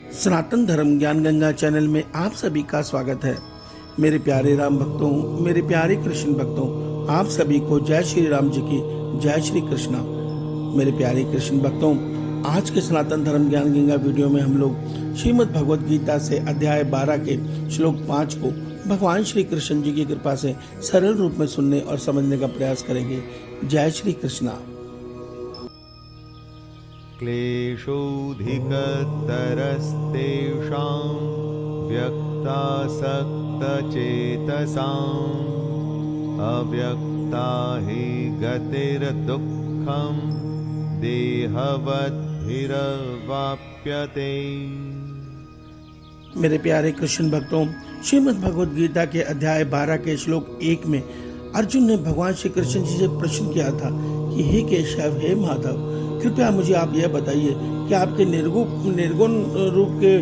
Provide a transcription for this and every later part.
सनातन धर्म ज्ञान गंगा चैनल में आप सभी का स्वागत है। मेरे प्यारे राम भक्तों, मेरे प्यारे कृष्ण भक्तों, आप सभी को जय श्री राम जी की जय श्री कृष्णा। मेरे प्यारे कृष्ण भक्तों, आज के सनातन धर्म ज्ञान गंगा वीडियो में हम लोग श्रीमद् भगवद गीता से अध्याय 12 के श्लोक 5 को भगवान श्री कृष्ण जी की कृपा से सरल रूप में सुनने और समझने का प्रयास करेंगे। जय श्री कृष्णा। क्लेशोऽधिकतरस्तेषां व्यक्तासक्तचेतसाम् अव्यक्ता हि गतिर्दुःखं देहवद्भिरवाप्यते। मेरे प्यारे कृष्ण भक्तों, श्रीमद् भगवद गीता के अध्याय 12 के श्लोक 1 में अर्जुन ने भगवान श्री कृष्ण जी से प्रश्न किया था कि हे केशव, हे माधव, कृपया मुझे आप यह बताइए कि आपके निर्गुण रूप के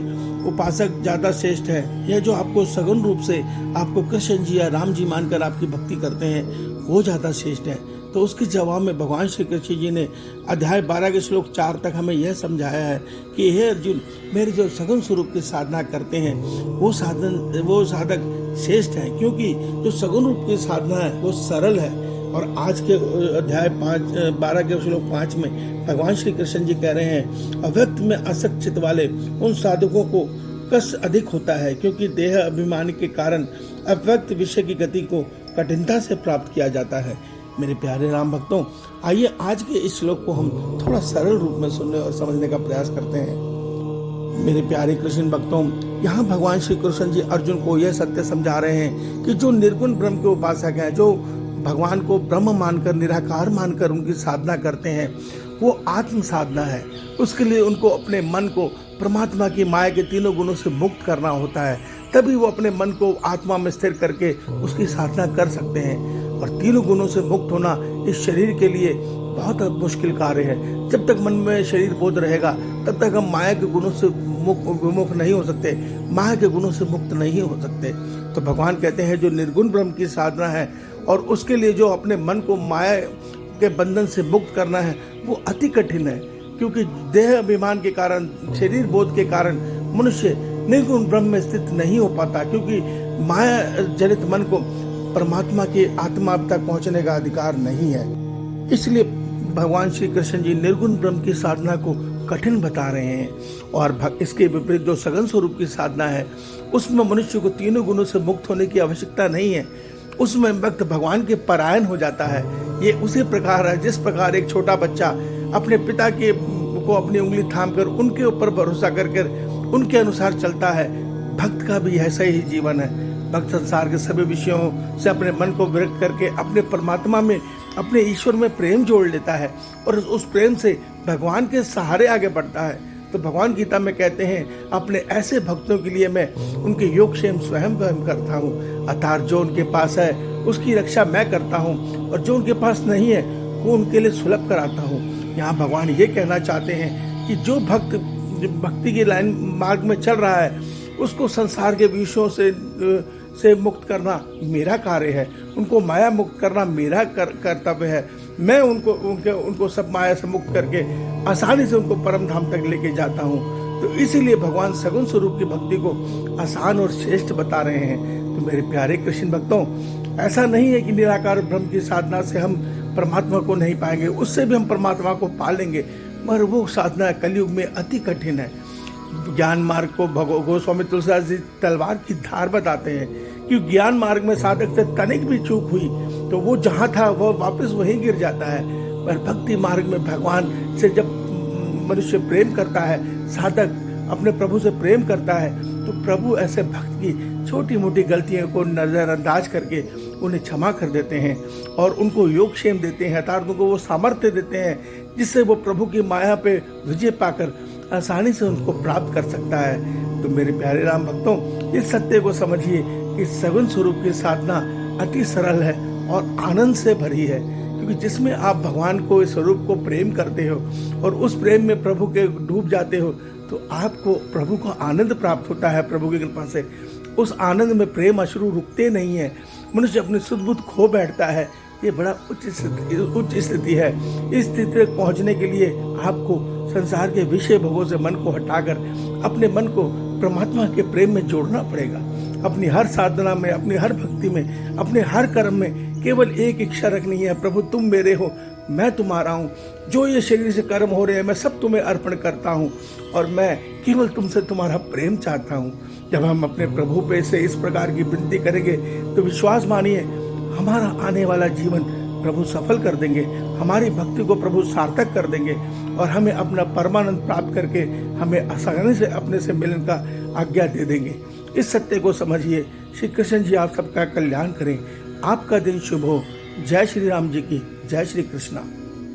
उपासक ज्यादा श्रेष्ठ है या जो आपको सगुण रूप से आपको कृष्ण जी या राम जी मानकर आपकी भक्ति करते हैं वो ज्यादा श्रेष्ठ है। तो उसके जवाब में भगवान श्री कृष्ण जी ने अध्याय 12 के श्लोक 4 तक हमें यह समझाया है कि हे अर्जुन, मेरे जो सगुण स्वरूप की साधना करते हैं वो साधक श्रेष्ठ है, क्योंकि जो सगुण रूप की साधना है वो सरल है। और आज के अध्याय 12 के श्लोक 5 में भगवान श्री कृष्ण जी कह रहे हैं, अव्यक्त में आसक्त चित्त वाले उन साधकों को कष्ट अधिक होता है, क्योंकि देह अभिमान के कारण अव्यक्त विषय की गति को कठिनता से प्राप्त किया जाता है। मेरे प्यारे राम भक्तों, आइए आज के इस श्लोक को हम थोड़ा सरल रूप में सुनने और समझने का प्रयास करते हैं। मेरे प्यारे कृष्ण भक्तों, यहाँ भगवान श्री कृष्ण जी अर्जुन को यह सत्य समझा रहे हैं कि जो निर्गुण ब्रह्म के उपासक हैं, जो भगवान को ब्रह्म मानकर, निराकार मानकर उनकी साधना करते हैं, वो आत्म साधना है। उसके लिए उनको अपने मन को परमात्मा की माया के तीनों गुणों से मुक्त करना होता है, तभी वो अपने मन को आत्मा में स्थिर करके उसकी साधना कर सकते हैं। और तीनों गुणों से मुक्त होना इस शरीर के लिए बहुत मुश्किल कार्य है। जब तक मन में शरीर बोध रहेगा तब तक हम माया के गुणों से विमुख नहीं हो सकते, माया के गुणों से मुक्त नहीं हो सकते। तो भगवान कहते हैं जो निर्गुण ब्रह्म की साधना है और उसके लिए जो अपने मन को माया के बंधन से मुक्त करना है वो अति कठिन है, क्योंकि देह अभिमान के कारण, शरीर बोध के कारण मनुष्य निर्गुण ब्रह्म में स्थित नहीं हो पाता, क्योंकि माया जनित मन को परमात्मा के आत्मा तक पहुंचने का अधिकार नहीं है। इसलिए भगवान श्री कृष्ण जी निर्गुण ब्रह्म की साधना को कठिन बता रहे हैं। और इसके विपरीत जो सगुण स्वरूप की साधना है उसमें मनुष्य को तीनों गुणों से मुक्त होने की आवश्यकता नहीं है, उसमें भक्त भगवान के परायण हो जाता है। ये उसी प्रकार है जिस प्रकार एक छोटा बच्चा अपने पिता के को अपनी उंगली थामकर उनके ऊपर भरोसा करके उनके अनुसार चलता है, भक्त का भी ऐसा ही जीवन है। भक्त संसार के सभी विषयों से अपने मन को विरक्त करके अपने परमात्मा में, अपने ईश्वर में प्रेम जोड़ लेता है और उस प्रेम से भगवान के सहारे आगे बढ़ता है। तो भगवान गीता में कहते हैं, अपने ऐसे भक्तों के लिए मैं उनके योगक्षेम स्वयं करता हूँ, अर्थात जो उनके पास है उसकी रक्षा मैं करता हूँ और जो उनके पास नहीं है वो उनके लिए सुलभ कराता हूँ। यहाँ भगवान ये कहना चाहते हैं कि जो भक्त भक्ति की लाइन मार्ग में चल रहा है उसको संसार के विषयों से मुक्त करना मेरा कार्य है, उनको माया मुक्त करना मेरा कर्तव्य है। मैं उनको सब माया से मुक्त करके आसानी से उनको परम धाम तक लेके जाता हूँ। तो इसीलिए भगवान सगुण स्वरूप की भक्ति को आसान और श्रेष्ठ बता रहे हैं। तो मेरे प्यारे कृष्ण भक्तों, ऐसा नहीं है कि निराकार ब्रह्म की साधना से हम परमात्मा को नहीं पाएंगे, उससे भी हम परमात्मा को पा लेंगे, मगर वो साधना कलयुग में अति कठिन है। ज्ञान मार्ग को गोस्वामी तुलसीदास जी तलवार की धार बताते हैं कि ज्ञान मार्ग में साधक से तनिक भी चूक हुई तो वो जहाँ था वो वापस वहीं गिर जाता है। पर भक्ति मार्ग में भगवान से जब मनुष्य प्रेम करता है, साधक अपने प्रभु से प्रेम करता है, तो प्रभु ऐसे भक्त की छोटी मोटी गलतियों को नजरअंदाज करके उन्हें क्षमा कर देते हैं और उनको योगक्षेम देते हैं, अर्थात उनको वो सामर्थ्य देते हैं जिससे वो प्रभु की माया पे विजय पाकर आसानी से उनको प्राप्त कर सकता है। तो मेरे प्यारे राम भक्तों, इस सत्य को समझिए कि सगुण स्वरूप की साधना अति सरल है और आनंद से भरी है, क्योंकि जिसमें आप भगवान को, इस स्वरूप को प्रेम करते हो और उस प्रेम में प्रभु के डूब जाते हो तो आपको प्रभु को आनंद प्राप्त होता है। प्रभु की कृपा से उस आनंद में प्रेम अश्रु रुकते नहीं है, मनुष्य अपनी सुध बुध खो बैठता है। ये बड़ा उच्च स्थिति है। इस स्थिति तक पहुंचने के लिए आपको संसार के विषय भोगों से मन को हटाकर अपने मन को परमात्मा के प्रेम में जोड़ना पड़ेगा। अपनी हर साधना में, अपनी हर भक्ति में, अपने हर कर्म में केवल एक इच्छा रखनी है, प्रभु तुम मेरे हो, मैं तुम्हारा हूँ। जो ये शरीर से कर्म हो रहे हैं मैं सब तुम्हें अर्पण करता हूँ और मैं केवल तुमसे तुम्हारा प्रेम चाहता हूँ। जब हम अपने प्रभु पे से इस प्रकार की विनती करेंगे तो विश्वास मानिए हमारा आने वाला जीवन प्रभु सफल कर देंगे, हमारी भक्ति को प्रभु सार्थक कर देंगे और हमें अपना परमानंद प्राप्त करके हमें आसानी से अपने से मिलन का आज्ञा दे देंगे। इस सत्य को समझिए। श्री कृष्ण जी आप सबका कल्याण करें। आपका दिन शुभ हो। जय श्री राम जी की जय श्री कृष्णा।